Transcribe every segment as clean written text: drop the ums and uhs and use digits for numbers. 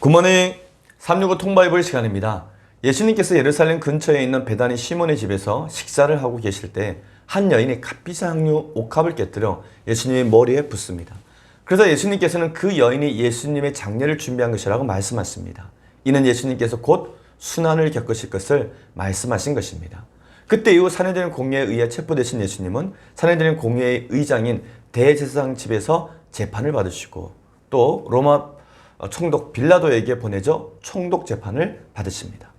굿모닝 365 통바이블 시간입니다. 예수님께서 예루살렘 근처에 있는 베다니 시몬의 집에서 식사를 하고 계실 때 한 여인이 값비싼 향유 옥합을 깨뜨려 예수님의 머리에 붓습니다. 그래서 예수님께서는 그 여인이 예수님의 장례를 준비한 것이라고 말씀하십니다. 이는 예수님께서 곧 순환을 겪으실 것을 말씀하신 것입니다. 그때 이후 산헤드린 공회에 의해 체포되신 예수님은 산헤드린 공회의 의장인 대제사장 집에서 재판을 받으시고 또 로마 총독 빌라도에게 보내져 총독 재판을 받으십니다.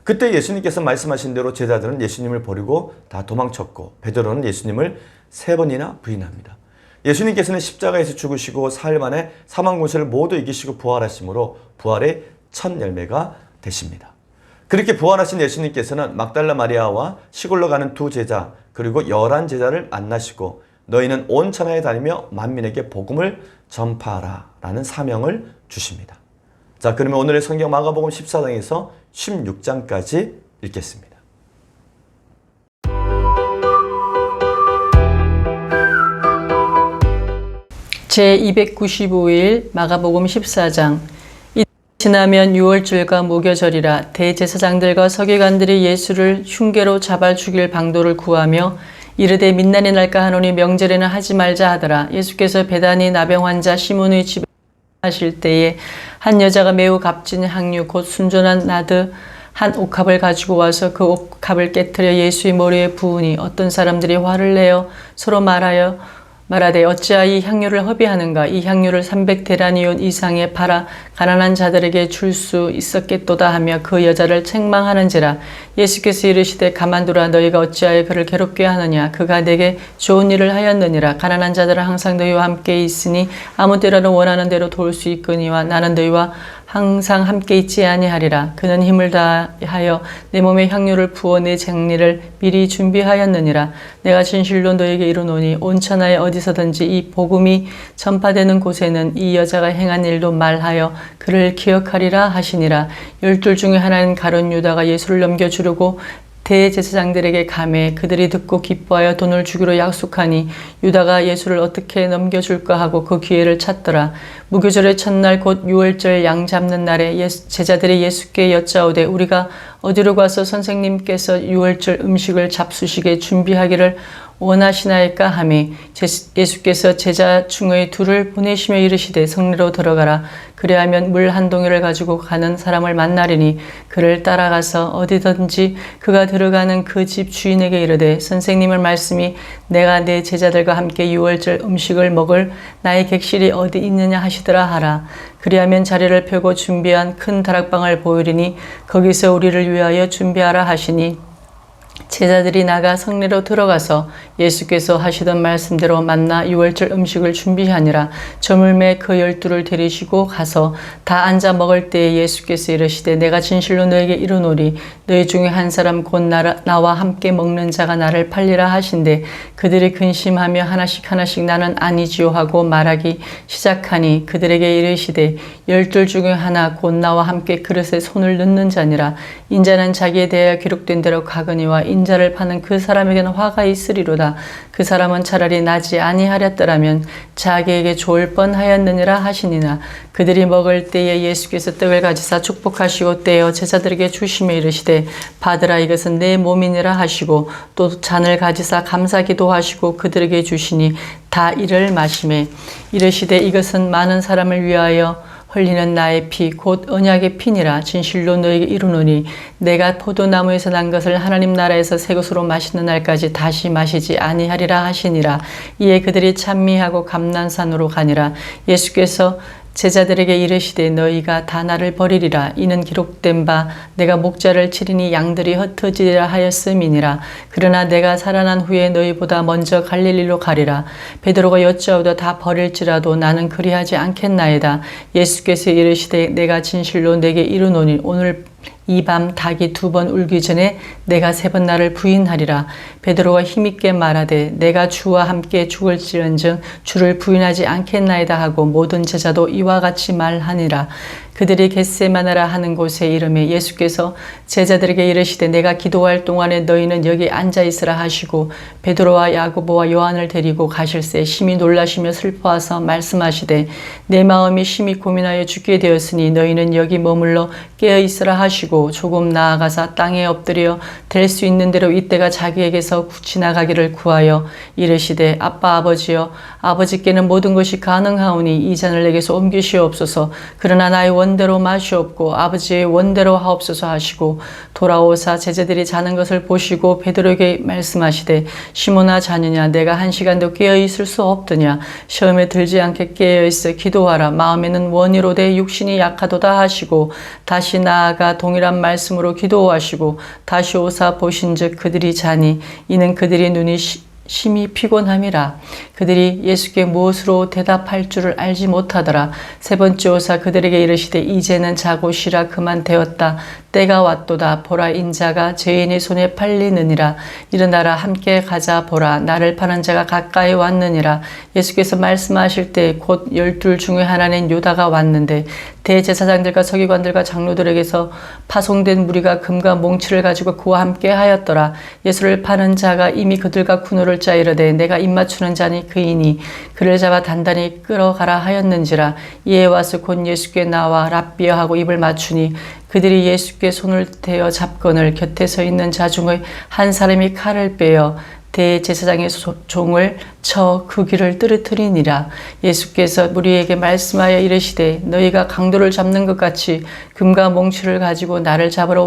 그때 예수님께서 말씀하신 대로 제자들은 예수님을 버리고 다 도망쳤고 베드로는 예수님을 3번이나 부인합니다. 예수님께서는 십자가에서 죽으시고 사흘 만에 사망 권세를 모두 이기시고 부활하심으로 부활의 첫 열매가 되십니다. 그렇게 부활하신 예수님께서는 막달라 마리아와 시골로 가는 2 제자 그리고 11 제자를 만나시고 너희는 온 천하에 다니며 만민에게 복음을 전파하라 라는 사명을 주십니다. 자, 그러면 오늘의 성경 마가복음 14장에서 16장까지 읽겠습니다. 제295일 마가복음 14장. 지나면 유월절과 무교절이라 대제사장들과 서기관들이 예수를 흉계로 잡아 죽일 방도를 구하며 이르되 민난이 날까 하노니 명절에는 하지 말자 하더라. 예수께서 베다니 나병 환자 시몬의 집에 하실 때에 한 여자가 매우 값진 향유 곧 순전한 나드 한 옥합을 가지고 와서 그 옥합을 깨뜨려 예수의 머리에 부으니 어떤 사람들이 화를 내어 서로 말하되 어찌하여 이 향유를 허비하는가? 이 향유를 300데나리온 이상에 팔아 가난한 자들에게 줄 수 있었겠도다 하며 그 여자를 책망하는지라. 예수께서 이르시되 가만두라. 너희가 어찌하여 그를 괴롭게 하느냐? 그가 내게 좋은 일을 하였느니라. 가난한 자들은 항상 너희와 함께 있으니 아무 때라도 원하는 대로 도울 수 있거니와 나는 너희와 항상 함께 있지 아니하리라. 그는 힘을 다하여 내 몸에 향유를 부어 내 장례를 미리 준비하였느니라. 내가 진실로 너에게 이르노니 온 천하에 어디서든지 이 복음이 전파되는 곳에는 이 여자가 행한 일도 말하여 그를 기억하리라 하시니라. 12 중에 하나인 가룟 유다가 예수를 넘겨주려고 대제사장들에게 가매 그들이 듣고 기뻐하여 돈을 주기로 약속하니 유다가 예수를 어떻게 넘겨줄까 하고 그 기회를 찾더라. 무교절의 첫날 곧 유월절 양 잡는 날에 제자들이 예수께 여짜오되 우리가 어디로 가서 선생님께서 유월절 음식을 잡수시게 준비하기를 원하시나이까 하매 예수께서 제자 중의 2를 보내시며 이르시되 성내로 들어가라. 그리하면 물 1동이를 가지고 가는 사람을 만나리니 그를 따라가서 어디든지 그가 들어가는 그 집 주인에게 이르되 선생님의 말씀이 내가 내 제자들과 함께 유월절 음식을 먹을 나의 객실이 어디 있느냐 하시더라 하라. 그리하면 자리를 펴고 준비한 큰 다락방을 보이리니 거기서 우리를 위하여 준비하라 하시니 제자들이 나가 성내로 들어가서 예수께서 하시던 말씀대로 만나 유월절 음식을 준비하니라. 저물매 그 12를 데리시고 가서 다 앉아 먹을 때에 예수께서 이르시되 내가 진실로 너에게 이르노니 너희 중에 한 사람 곧 나와 함께 먹는 자가 나를 팔리라 하신대 그들이 근심하며 하나씩 나는 아니지요 하고 말하기 시작하니 그들에게 이르시되 12 중에 하나 곧 나와 함께 그릇에 손을 넣는 자니라. 인자는 자기에 대하여 기록된 대로 가거니와 인자를 파는 그 사람에게는 화가 있으리로다. 그 사람은 차라리 나지 아니하렸더라면 자기에게 좋을 뻔하였느니라 하시니라. 그들이 먹을 때에 예수께서 떡을 가지사 축복하시고 떼어 제자들에게 주시며 이르시되 받으라 이것은 내 몸이니라 하시고 또 잔을 가지사 감사기도 하시고 그들에게 주시니 다 이를 마시매 이르시되 이것은 많은 사람을 위하여 흘리는 나의 피 곧 언약의 피니라. 진실로 너에게 이르노니 내가 포도나무에서 난 것을 하나님 나라에서 새 것으로 마시는 날까지 다시 마시지 아니하리라 하시니라. 이에 그들이 찬미하고 감난산으로 가니라. 예수께서 제자들에게 이르시되 너희가 다 나를 버리리라. 이는 기록된 바 내가 목자를 치리니 양들이 흩어지리라 하였음이니라. 그러나 내가 살아난 후에 너희보다 먼저 갈릴리로 가리라. 베드로가 여짜오되 다 버릴지라도 나는 그리하지 않겠나이다. 예수께서 이르시되 내가 진실로 내게 이르노니 오늘 이 밤 닭이 2번 울기 전에 내가 3번 나를 부인하리라. 베드로가 힘있게 말하되 내가 주와 함께 죽을지언정 주를 부인하지 않겠나이다 하고 모든 제자도 이와 같이 말하니라. 그들이 겟세마나라 하는 곳에 이름에 예수께서 제자들에게 이르시되 내가 기도할 동안에 너희는 여기 앉아 있으라 하시고 베드로와 야고보와 요한을 데리고 가실새 심히 놀라시며 슬퍼하사 말씀하시되 내 마음이 심히 고민하여 죽게 되었으니 너희는 여기 머물러 깨어 있으라 하시고 조금 나아가사 땅에 엎드려 될 수 있는 대로 이때가 자기에게서 지나가기를 구하여 이르시되 아빠 아버지여 아버지께는 모든 것이 가능하오니 이 잔을 내게서 옮기시옵소서. 그러나 나의 원대로 마시옵고 아버지의 원대로 하옵소서 하시고 돌아오사 제자들이 자는 것을 보시고 베드로에게 말씀하시되 시몬아 자느냐 내가 한 시간도 깨어 있을 수 없더냐. 시험에 들지 않게 깨어 있어 기도하라. 마음에는 원이로되 육신이 약하도다 하시고 다시 나아가 동일한 말씀으로 기도하시고 다시 오사 보신즉 그들이 자니 이는 그들이 눈이 심히 피곤함이라. 그들이 예수께 무엇으로 대답할 줄을 알지 못하더라. 세 번째 오사 그들에게 이르시되 이제는 자고 쉬라. 그만 되었다. 때가 왔도다. 보라 인자가 죄인의 손에 팔리느니라. 일어나라 함께 가자. 보라 나를 파는 자가 가까이 왔느니라. 예수께서 말씀하실 때 곧 12 중에 하나인 유다가 왔는데 대제사장들과 서기관들과 장로들에게서 파송된 무리가 금과 몽치를 가지고 그와 함께 하였더라. 예수를 파는 자가 이미 그들과 군호를 짜 이르되 내가 입맞추는 자니 그이니 그를 잡아 단단히 끌어가라 하였는지라. 이에 와서 곧 예수께 나와 랍비여 하고 입을 맞추니 그들이 예수께 손을 대어 잡거늘 곁에 서 있는 자 중의 한 사람이 칼을 빼어 대제사장의 종을 쳐 그 귀를 떨어뜨리니라. 예수께서 무리에게 말씀하여 이르시되 너희가 강도를 잡는 것 같이 금과 몽치를 가지고 나를 잡으러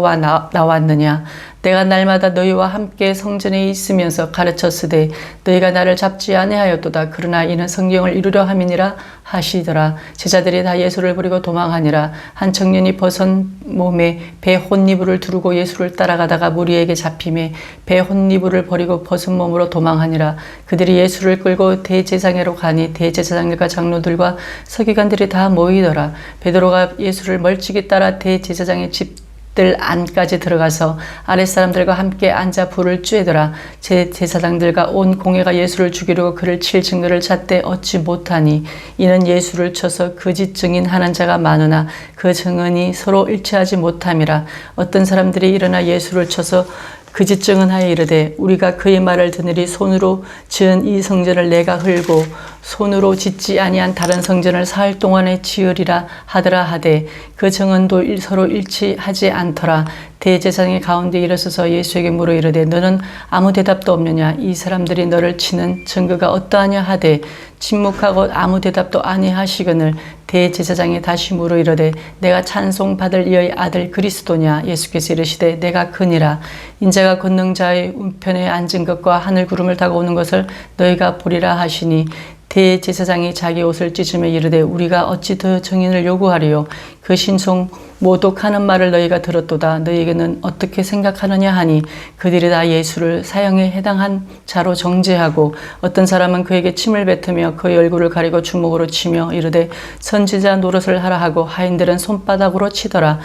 나왔느냐. 내가 날마다 너희와 함께 성전에 있으면서 가르쳤으되 너희가 나를 잡지 아니하였도다. 그러나 이는 성경을 이루려 함이니라 하시더라. 제자들이 다 예수를 버리고 도망하니라. 한 청년이 벗은 몸에 배 혼니부를 두르고 예수를 따라가다가 무리에게 잡힘에 배 혼니부를 버리고 벗은 몸으로 도망하니라. 그들이 예수를 끌고 대제사장으로 가니 대제사장들과 장로들과 서기관들이 다 모이더라. 베드로가 예수를 멀찍이 따라 대제사장의 집 들 안까지 들어가서 아랫사람들과 함께 앉아 불을 쬐더라. 제사장들과 온 공회가 예수를 죽이려고 그를 칠 증거를 찾되 얻지 못하니 이는 예수를 쳐서 거짓 증인 하는 자가 많으나 그 증언이 서로 일치하지 못함이라. 어떤 사람들이 일어나 예수를 쳐서 거짓 증언하여 이르되 우리가 그의 말을 듣으리. 손으로 지은 이 성전을 내가 헐고 손으로 짓지 아니한 다른 성전을 사흘 동안에 지으리라 하더라 하되 그 증언도 서로 일치하지 않더라. 대제사장의 가운데 일어서서 예수에게 물어 이르되 너는 아무 대답도 없느냐. 이 사람들이 너를 치는 증거가 어떠하냐 하되 침묵하고 아무 대답도 아니하시거늘 대제사장이 다시 물어 이르되 내가 찬송받을 이의 아들 그리스도냐. 예수께서 이르시되 내가 그니라. 인자가 권능자의 우편에 앉은 것과 하늘 구름을 타고 오는 것을 너희가 보리라 하시니 대제사장이 자기 옷을 찢으며 이르되 우리가 어찌 더 증인을 요구하리요. 그 신송 모독하는 말을 너희가 들었도다. 너희에게는 어떻게 생각하느냐 하니 그들이 다 예수를 사형에 해당한 자로 정죄하고 어떤 사람은 그에게 침을 뱉으며 그의 얼굴을 가리고 주먹으로 치며 이르되 선지자 노릇을 하라 하고 하인들은 손바닥으로 치더라.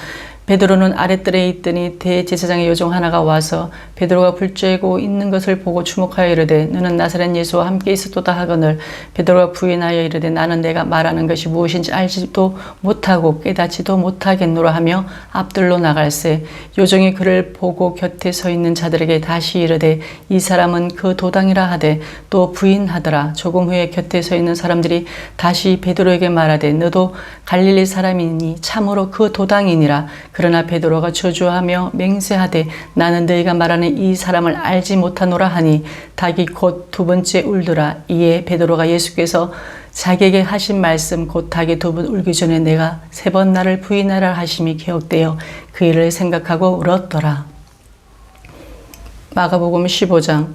베드로는 아랫뜰에 있더니 대제사장의 여종 하나가 와서 베드로가 불 쬐고 있는 것을 보고 주목하여 이르되 너는 나사렛 예수와 함께 있었도다 하거늘 베드로가 부인하여 이르되 나는 내가 말하는 것이 무엇인지 알지도 못하고 깨닫지도 못하겠노라 하며 앞들로 나갈새 여종이 그를 보고 곁에 서 있는 자들에게 다시 이르되 이 사람은 그 도당이라 하되 또 부인하더라. 조금 후에 곁에 서 있는 사람들이 다시 베드로에게 말하되 너도 갈릴리 사람이니 참으로 그 도당이니라. 그러나 베드로가 저주하며 맹세하되 나는 너희가 말하는 이 사람을 알지 못하노라 하니 닭이 곧 두 번째 울더라. 이에 베드로가 예수께서 자기에게 하신 말씀 곧 닭이 두 번 울기 전에 내가 세 번 나를 부인하라 하심이 기억되어 그 일을 생각하고 울었더라. 마가복음 15장.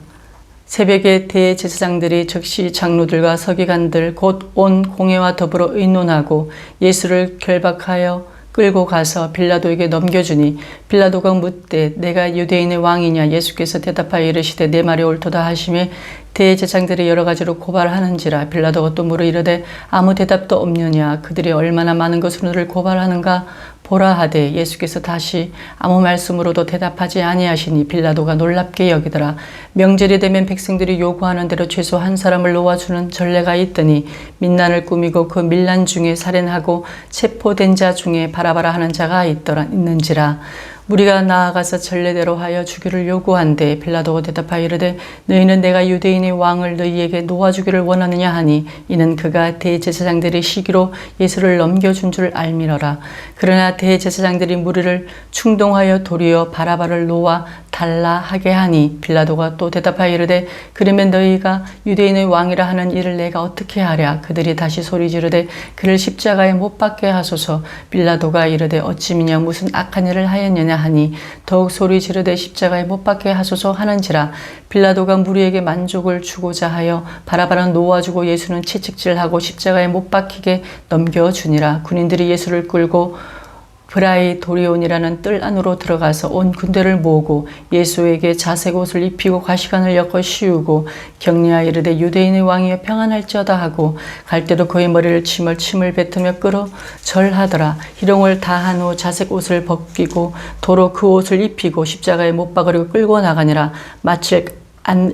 새벽에 대제사장들이 즉시 장로들과 서기관들 곧 온 공회와 더불어 의논하고 예수를 결박하여 끌고 가서 빌라도에게 넘겨주니 빌라도가 묻되 내가 유대인의 왕이냐. 예수께서 대답하여 이르시되 내 말이 옳도다 하시매 대제사장들이 여러 가지로 고발하는지라. 빌라도가 또 물어 이르되 아무 대답도 없느냐. 그들이 얼마나 많은 것으로 너를 고발하는가 보라 하되 예수께서 다시 아무 말씀으로도 대답하지 아니하시니 빌라도가 놀랍게 여기더라. 명절이 되면 백성들이 요구하는 대로 최소 한 사람을 놓아주는 전례가 있더니 민난을 꾸미고 그 밀란 중에 살인하고 체포된 자 중에 바라바라 하는 자가 있는지라. 무리가 나아가서 전례대로 하여 주기를 요구한데 빌라도가 대답하여 이르되 너희는 내가 유대인의 왕을 너희에게 놓아주기를 원하느냐 하니 이는 그가 대제사장들의 시기로 예수를 넘겨준 줄 알미러라. 그러나 대제사장들이 무리를 충동하여 도리어 바라바를 놓아 달라 하게 하니 빌라도가 또 대답하여 이르되 그러면 너희가 유대인의 왕이라 하는 이를 내가 어떻게 하랴. 그들이 다시 소리 지르되 그를 십자가에 못 박게 하소서. 빌라도가 이르되 어찌미냐 무슨 악한 일을 하였느냐 하니 더욱 소리 지르되 십자가에 못 박게 하소서 하는지라. 빌라도가 무리에게 만족을 주고자 하여 바라바는 놓아주고 예수는 채찍질하고 십자가에 못 박히게 넘겨주니라. 군인들이 예수를 끌고 브라이도리온이라는 뜰 안으로 들어가서 온 군대를 모으고 예수에게 자색 옷을 입히고 가시관을 엮어 씌우고 격려하여 이르되 유대인의 왕이여 평안할지어다 하고 갈 때도 그의 머리를 침을 뱉으며 끌어 절하더라. 희롱을 다한 후 자색 옷을 벗기고 도로 그 옷을 입히고 십자가에 못 박으려고 끌고 나가니라. 마칠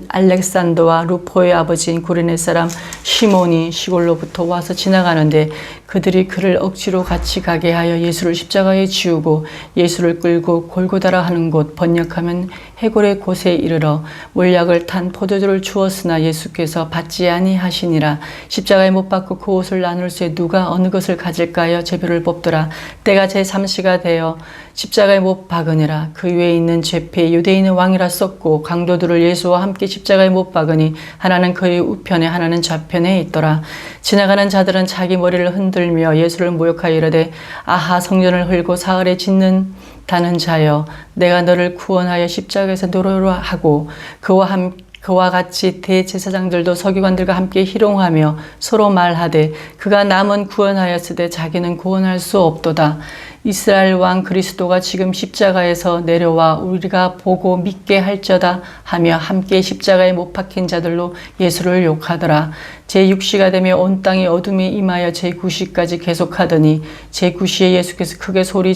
알렉산더와 루포의 아버지인 구레네 사람 시몬이 시골로부터 와서 지나가는데 그들이 그를 억지로 같이 가게 하여 예수를 십자가에 지우고 예수를 끌고 골고다라 하는 곳 번역하면 해골의 곳에 이르러 몰약을 탄 포도주를 주었으나 예수께서 받지 아니하시니라. 십자가에 못 박고 그 옷을 나눌 새 누가 어느 것을 가질까 하여 제비를 뽑더라. 때가 제3시가 되어 십자가에 못 박으니라. 그 위에 있는 죄패 유대인의 왕이라 썼고 강도들을 예수와 함께 십자가에 못 박으니 하나는 그의 우편에 하나는 좌편에 있더라. 지나가는 자들은 자기 머리를 흔들며 예수를 모욕하여 이르되 아하 성전을 헐고 사흘에 짓는다는 자여 내가 너를 구원하여 십자가에서 놓으라 하고 그와 같이 대제사장들도 서기관들과 함께 희롱하며 서로 말하되 그가 남은 구원하였으되 자기는 구원할 수 없도다. 이스라엘 왕 그리스도가 지금 십자가에서 내려와 우리가 보고 믿게 할지어다 하며 함께 십자가에 못 박힌 자들로 예수를 욕하더라. 제6시가 되며 온 땅이 어둠이 임하여 제9시까지 계속하더니 제9시에 예수께서 크게 소리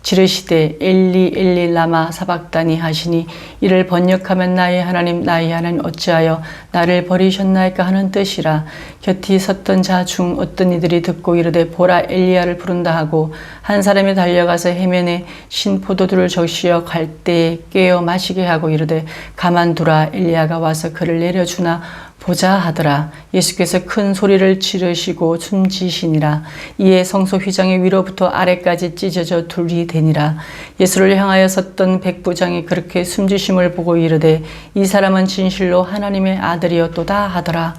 지르시되 엘리 엘리 라마 사박다니 하시니 이를 번역하면 나의 하나님 어찌하여 나를 버리셨나이까 하는 뜻이라. 곁이 섰던 자 중 어떤 이들이 듣고 이르되 보라 엘리야를 부른다 하고 한 사람이 달려가서 해면에 신 포도주를 적시어 갈대에 깨어 마시게 하고 이르되 가만두라 엘리야가 와서 그를 내려주나 보자 하더라. 예수께서 큰 소리를 지르시고 숨지시니라. 이에 성소 휘장이 위로부터 아래까지 찢어져 둘이 되니라. 예수를 향하여 섰던 백부장이 그렇게 숨지심을 보고 이르되 이 사람은 진실로 하나님의 아들이었도다 하더라.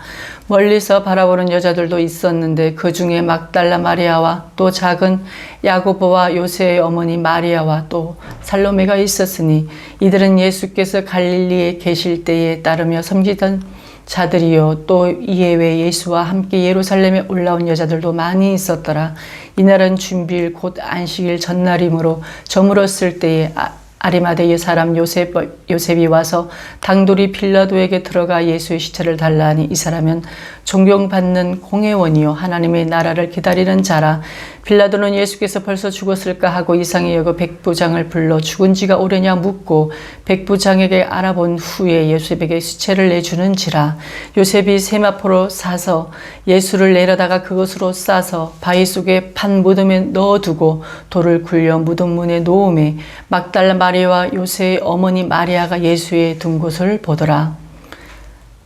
멀리서 바라보는 여자들도 있었는데 그 중에 막달라 마리아와 또 작은 야고보와 요새의 어머니 마리아와 또 살로메가 있었으니 이들은 예수께서 갈릴리에 계실 때에 따르며 섬기던 자들이요 또 이에 외 예수와 함께 예루살렘에 올라온 여자들도 많이 있었더라. 이날은 준비일 곧 안식일 전날이므로 저물었을 때에 아리마대의 사람 요셉이 와서 당돌이 빌라도에게 들어가 예수의 시체를 달라 하니 이 사람은 존경받는 공회원이요 하나님의 나라를 기다리는 자라. 빌라도는 예수께서 벌써 죽었을까 하고 이상히 여겨 백부장을 불러 죽은 지가 오래냐 묻고 백부장에게 알아본 후에 요셉에게 시체를 내주는지라. 요셉이 세마포로 사서 예수를 내려다가 그것으로 싸서 바위 속에 판 무덤에 넣어두고 돌을 굴려 무덤 문에 놓음에 막달라 마리아와 요새의 어머니 마리아가 예수의 둔 곳을 보더라.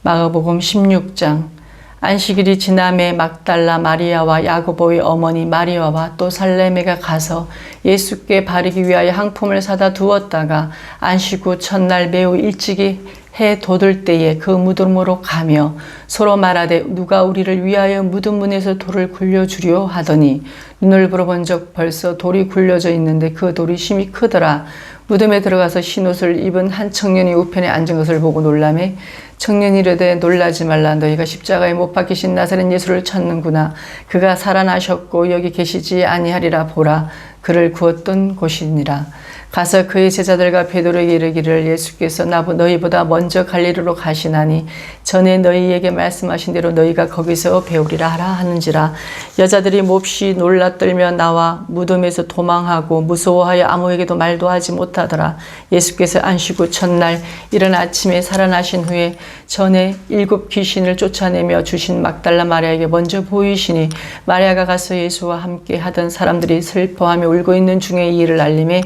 마가복음 16장. 안식일이 지남에 막달라 마리아와 야고보의 어머니 마리아와 또 살레메가 가서 예수께 바르기 위하여 향품을 사다 두었다가 안식 후 첫날 매우 일찍이 해 돋을 때에 그 무덤으로 가며 서로 말하되 누가 우리를 위하여 무덤 문에서 돌을 굴려주려 하더니 눈을 불어본적 벌써 돌이 굴려져 있는데 그 돌이 심히 크더라. 무덤에 들어가서 흰옷을 입은 한 청년이 우편에 앉은 것을 보고 놀라매 청년이 이르되 놀라지 말라. 너희가 십자가에 못 박히신 나사렛 예수를 찾는구나. 그가 살아나셨고 여기 계시지 아니하리라. 보라 그를 구었던 곳이니라. 가서 그의 제자들과 베드로에게 이르기를 예수께서 너희보다 먼저 갈릴리로 가시나니 전에 너희에게 말씀하신 대로 너희가 거기서 배우리라 하라 하는지라. 여자들이 몹시 놀라 떨며 나와 무덤에서 도망하고 무서워하여 아무에게도 말도 하지 못하더라. 예수께서 안식후 첫날 이른 아침에 살아나신 후에 전에 7 귀신을 쫓아내며 주신 막달라 마리아에게 먼저 보이시니 마리아가 가서 예수와 함께 하던 사람들이 슬퍼하며 울고 있는 중에 이 일을 알림해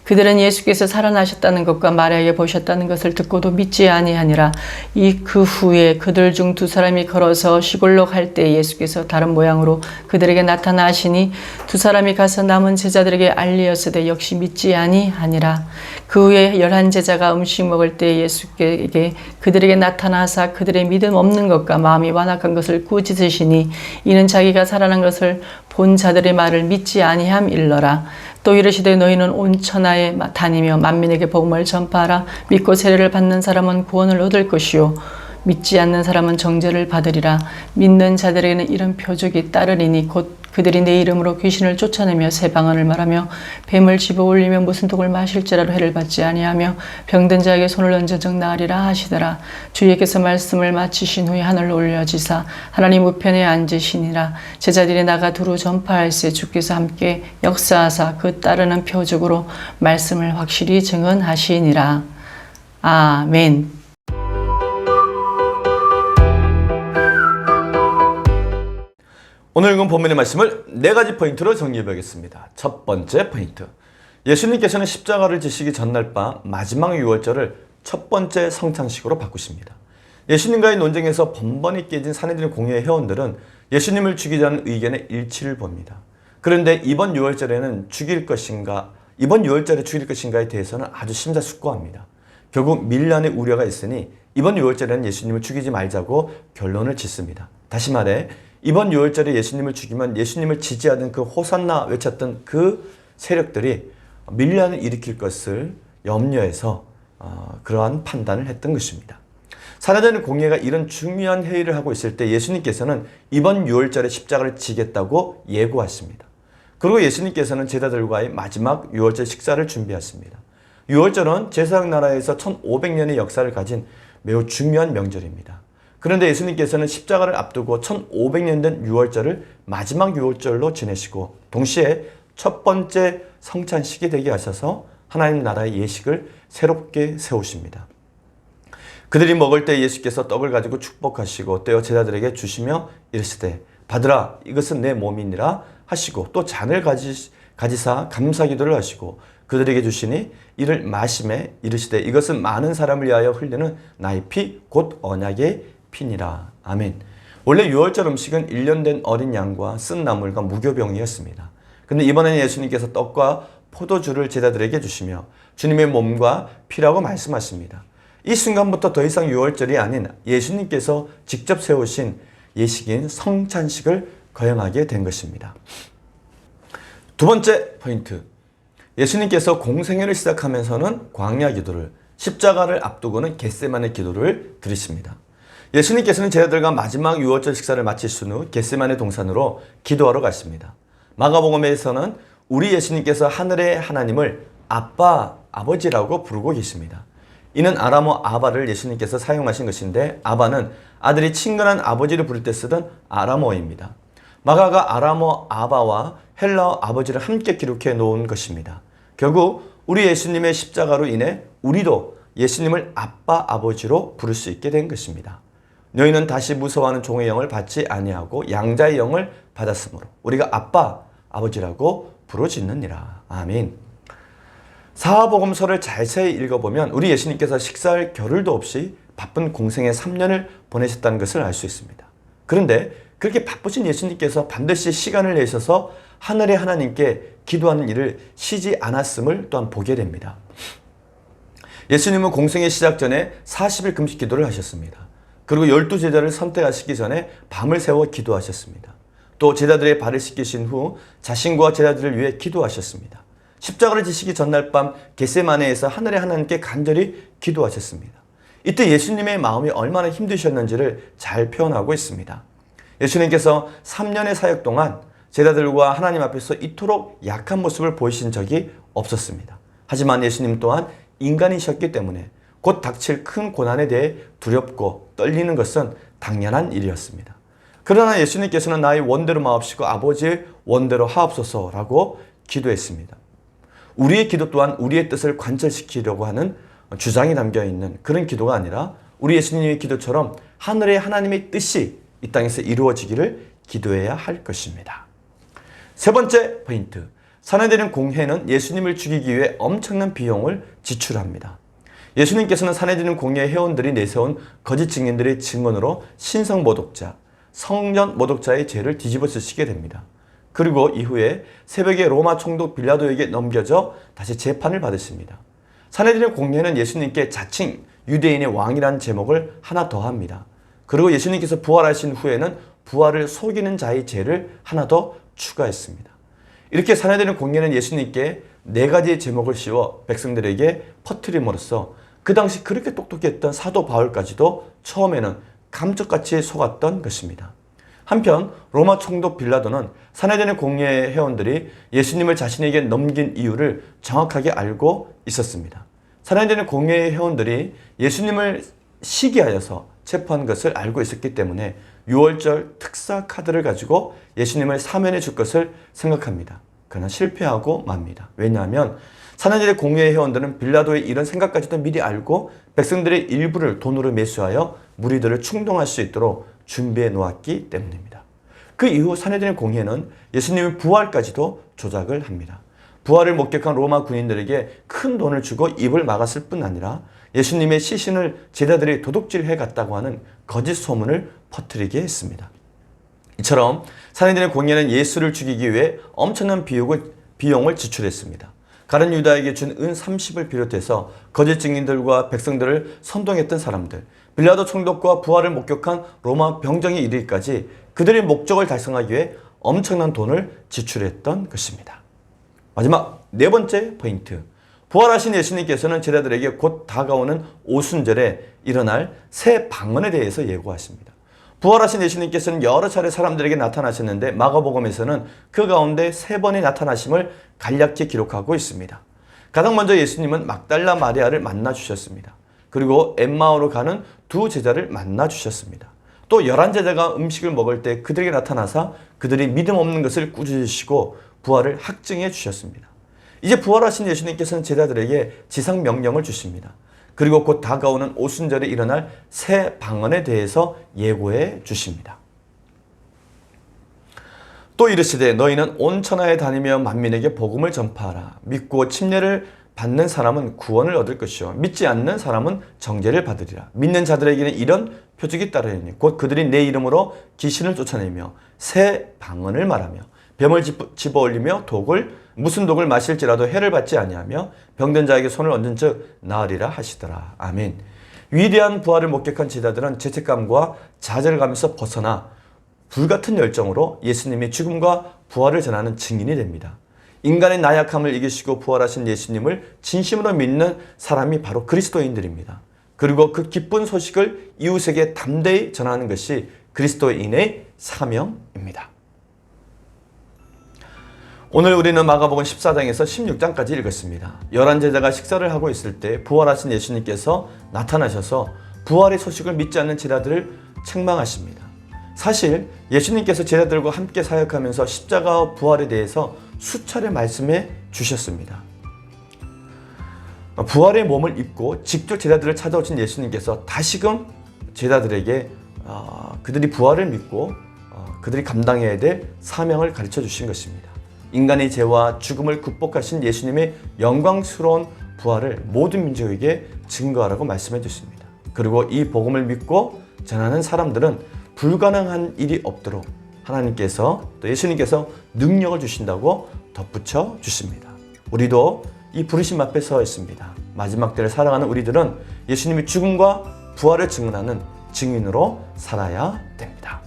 그들은 예수께서 살아나셨다는 것과 마리아에게 보셨다는 것을 듣고도 믿지 아니하니라. 그 후에 그들 중 2 사람이 걸어서 시골로 갈 때 예수께서 다른 모양으로 그들에게 나타나시니 2 사람이 가서 남은 제자들에게 알리었으되 역시 믿지 아니하니라. 그 후에 11 제자가 음식 먹을 때 예수께 그들에게 나타나사 그들의 믿음 없는 것과 마음이 완악한 것을 꾸짖으시니 이는 자기가 살아난 것을 본 자들의 말을 믿지 아니함일러라. 또 이르시되 너희는 온 천하에 다니며 만민에게 복음을 전파하라. 믿고 세례를 받는 사람은 구원을 얻을 것이요 믿지 않는 사람은 정죄를 받으리라. 믿는 자들에게는 이런 표적이 따르리니 곧 그들이 내 이름으로 귀신을 쫓아내며 새 방언을 말하며 뱀을 집어 올리며 무슨 독을 마실지라도 해를 받지 아니하며 병든 자에게 손을 얹어 정 나으리라 하시더라. 주께서 말씀을 마치신 후에 하늘로 올려지사 하나님 우편에 앉으시니라. 제자들이 나가 두루 전파할세 주께서 함께 역사하사 그 따르는 표적으로 말씀을 확실히 증언하시니라. 아멘. 오늘 읽은 본문의 말씀을 4가지 포인트로 정리해 보겠습니다. 첫 번째 포인트. 예수님께서는 십자가를 지시기 전날 밤 마지막 유월절을 첫 번째 성찬식으로 바꾸십니다. 예수님과의 논쟁에서 번번이 깨진 산헤드린 공회의 회원들은 예수님을 죽이자는 의견에 일치를 봅니다. 그런데 이번 유월절에 죽일 것인가에 대해서는 아주 심사숙고합니다. 결국 밀란의 우려가 있으니 이번 유월절에는 예수님을 죽이지 말자고 결론을 짓습니다. 다시 말해 이번 유월절에 예수님을 죽이면 예수님을 지지하던 그 호산나 외쳤던 그 세력들이 밀란을 일으킬 것을 염려해서 그러한 판단을 했던 것입니다. 산헤드린 공회가 이런 중요한 회의를 하고 있을 때 예수님께서는 이번 유월절에 십자가를 지겠다고 예고하십니다. 그리고 예수님께서는 제자들과의 마지막 유월절 식사를 준비하십니다. 유월절은 제사장 나라에서 1500년의 역사를 가진 매우 중요한 명절입니다. 그런데 예수님께서는 십자가를 앞두고 1500년 된 유월절을 마지막 유월절로 지내시고 동시에 첫 번째 성찬식이 되게 하셔서 하나님 나라의 예식을 새롭게 세우십니다. 그들이 먹을 때 예수께서 떡을 가지고 축복하시고 떼어 제자들에게 주시며 이르시되 받으라 이것은 내 몸이니라 하시고 또 잔을 가지사 감사기도를 하시고 그들에게 주시니 이를 마시매 이르시되 이것은 많은 사람을 위하여 흘리는 나의 피 곧 언약의 피니라. 아멘. 원래 유월절 음식은 1년 된 어린 양과 쓴 나물과 무교병이었습니다. 근데 이번에는 예수님께서 떡과 포도주를 제자들에게 주시며 주님의 몸과 피라고 말씀하십니다. 이 순간부터 더 이상 유월절이 아닌 예수님께서 직접 세우신 예식인 성찬식을 거행하게 된 것입니다. 두 번째 포인트. 예수님께서 공생애를 시작하면서는 광야 기도를, 십자가를 앞두고는 겟세마네 기도를 드리십니다. 예수님께서는 제자들과 마지막 유월절 식사를 마치신 후 겟세마네 동산으로 기도하러 갔습니다. 마가복음에서는 우리 예수님께서 하늘의 하나님을 아빠, 아버지라고 부르고 계십니다. 이는 아람어 아바를 예수님께서 사용하신 것인데 아바는 아들이 친근한 아버지를 부를 때 쓰던 아람어입니다. 마가가 아람어 아바와 헬라어 아버지를 함께 기록해 놓은 것입니다. 결국 우리 예수님의 십자가로 인해 우리도 예수님을 아빠, 아버지로 부를 수 있게 된 것입니다. 너희는 다시 무서워하는 종의 영을 받지 아니하고 양자의 영을 받았으므로 우리가 아빠, 아버지라고 부르짖느니라. 아멘. 사복음서를 자세히 읽어보면 우리 예수님께서 식사할 겨를도 없이 바쁜 공생의 3년을 보내셨다는 것을 알 수 있습니다. 그런데 그렇게 바쁘신 예수님께서 반드시 시간을 내셔서 하늘의 하나님께 기도하는 일을 쉬지 않았음을 또한 보게 됩니다. 예수님은 공생의 시작 전에 40일 금식 기도를 하셨습니다. 그리고 12제자를 선택하시기 전에 밤을 새워 기도하셨습니다. 또 제자들의 발을 씻기신 후 자신과 제자들을 위해 기도하셨습니다. 십자가를 지시기 전날 밤 겟세마네에서 하늘의 하나님께 간절히 기도하셨습니다. 이때 예수님의 마음이 얼마나 힘드셨는지를 잘 표현하고 있습니다. 예수님께서 3년의 사역 동안 제자들과 하나님 앞에서 이토록 약한 모습을 보이신 적이 없었습니다. 하지만 예수님 또한 인간이셨기 때문에 곧 닥칠 큰 고난에 대해 두렵고 떨리는 것은 당연한 일이었습니다. 그러나 예수님께서는 나의 원대로 마옵시고 아버지의 원대로 하옵소서라고 기도했습니다. 우리의 기도 또한 우리의 뜻을 관철시키려고 하는 주장이 담겨있는 그런 기도가 아니라 우리 예수님의 기도처럼 하늘의 하나님의 뜻이 이 땅에서 이루어지기를 기도해야 할 것입니다. 세 번째 포인트, 사내들인 공회는 예수님을 죽이기 위해 엄청난 비용을 지출합니다. 예수님께서는 사내들인 공회 회원들이 내세운 거짓 증인들의 증언으로 신성 모독자, 성전 모독자의 죄를 뒤집어 쓰시게 됩니다. 그리고 이후에 새벽에 로마 총독 빌라도에게 넘겨져 다시 재판을 받으십니다. 사내들인 공회는 예수님께 자칭 유대인의 왕이라는 제목을 하나 더 합니다. 그리고 예수님께서 부활하신 후에는 부활을 속이는 자의 죄를 하나 더 추가했습니다. 이렇게 사내들인 공회는 예수님께 4가지의 제목을 씌워 백성들에게 퍼뜨림으로써 그 당시 그렇게 똑똑했던 사도 바울까지도 처음에는 감쪽같이 속았던 것입니다. 한편 로마 총독 빌라도는 사내들인 공회 회원들이 예수님을 자신에게 넘긴 이유를 정확하게 알고 있었습니다. 사내들인 공회 회원들이 예수님을 시기하여서 체포한 것을 알고 있었기 때문에 6월절 특사 카드를 가지고 예수님을 사면해 줄 것을 생각합니다. 그러나 실패하고 맙니다. 왜냐하면 사내들의 공회 회원들은 빌라도의 이런 생각까지도 미리 알고 백성들의 일부를 돈으로 매수하여 무리들을 충동할 수 있도록 준비해 놓았기 때문입니다. 그 이후 사내들의 공회는 예수님의 부활까지도 조작을 합니다. 부활을 목격한 로마 군인들에게 큰 돈을 주고 입을 막았을 뿐 아니라 예수님의 시신을 제자들이 도둑질해 갔다고 하는 거짓 소문을 퍼뜨리게 했습니다. 이처럼 사내들의 공회는 예수를 죽이기 위해 엄청난 비용을 지출했습니다. 가룟 유다에게 준 은 30을 비롯해서 거짓 증인들과 백성들을 선동했던 사람들, 빌라도 총독과 부활을 목격한 로마 병정에 이르기까지 그들의 목적을 달성하기 위해 엄청난 돈을 지출했던 것입니다. 마지막 4번째 포인트, 부활하신 예수님께서는 제자들에게 곧 다가오는 오순절에 일어날 새 방언에 대해서 예고하십니다. 부활하신 예수님께서는 여러 차례 사람들에게 나타나셨는데 마가복음에서는 그 가운데 3번의 나타나심을 간략히 기록하고 있습니다. 가장 먼저 예수님은 막달라 마리아를 만나 주셨습니다. 그리고 엠마오로 가는 2 제자를 만나 주셨습니다. 또 11제자가 음식을 먹을 때 그들에게 나타나사 그들이 믿음 없는 것을 꾸짖으시고 부활을 확증해 주셨습니다. 이제 부활하신 예수님께서는 제자들에게 지상 명령을 주십니다. 그리고 곧 다가오는 오순절에 일어날 새 방언에 대해서 예고해 주십니다. 또 이르시되 너희는 온 천하에 다니며 만민에게 복음을 전파하라. 믿고 침례를 받는 사람은 구원을 얻을 것이요 믿지 않는 사람은 정죄를 받으리라. 믿는 자들에게는 이런 표적이 따르리니 곧 그들이 내 이름으로 귀신을 쫓아내며 새 방언을 말하며 뱀을 집어올리며 무슨 독을 마실지라도 해를 받지 아니하며 병든 자에게 손을 얹은 즉 나으리라 하시더라. 아멘. 위대한 부활을 목격한 제자들은 죄책감과 좌절감에서 벗어나 불같은 열정으로 예수님의 죽음과 부활을 전하는 증인이 됩니다. 인간의 나약함을 이기시고 부활하신 예수님을 진심으로 믿는 사람이 바로 그리스도인들입니다. 그리고 그 기쁜 소식을 이웃에게 담대히 전하는 것이 그리스도인의 사명입니다. 오늘 우리는 마가복음 14장에서 16장까지 읽었습니다. 11제자가 식사를 하고 있을 때 부활하신 예수님께서 나타나셔서 부활의 소식을 믿지 않는 제자들을 책망하십니다. 사실 예수님께서 제자들과 함께 사역하면서 십자가와 부활에 대해서 수차례 말씀해 주셨습니다. 부활의 몸을 입고 직접 제자들을 찾아오신 예수님께서 다시금 제자들에게 그들이 부활을 믿고 그들이 감당해야 될 사명을 가르쳐 주신 것입니다. 인간의 죄와 죽음을 극복하신 예수님의 영광스러운 부활을 모든 민족에게 증거하라고 말씀해 주십니다. 그리고 이 복음을 믿고 전하는 사람들은 불가능한 일이 없도록 하나님께서 또 예수님께서 능력을 주신다고 덧붙여 주십니다. 우리도 이 부르심 앞에 서 있습니다. 마지막 때를 살아가는 우리들은 예수님의 죽음과 부활을 증언하는 증인으로 살아야 됩니다.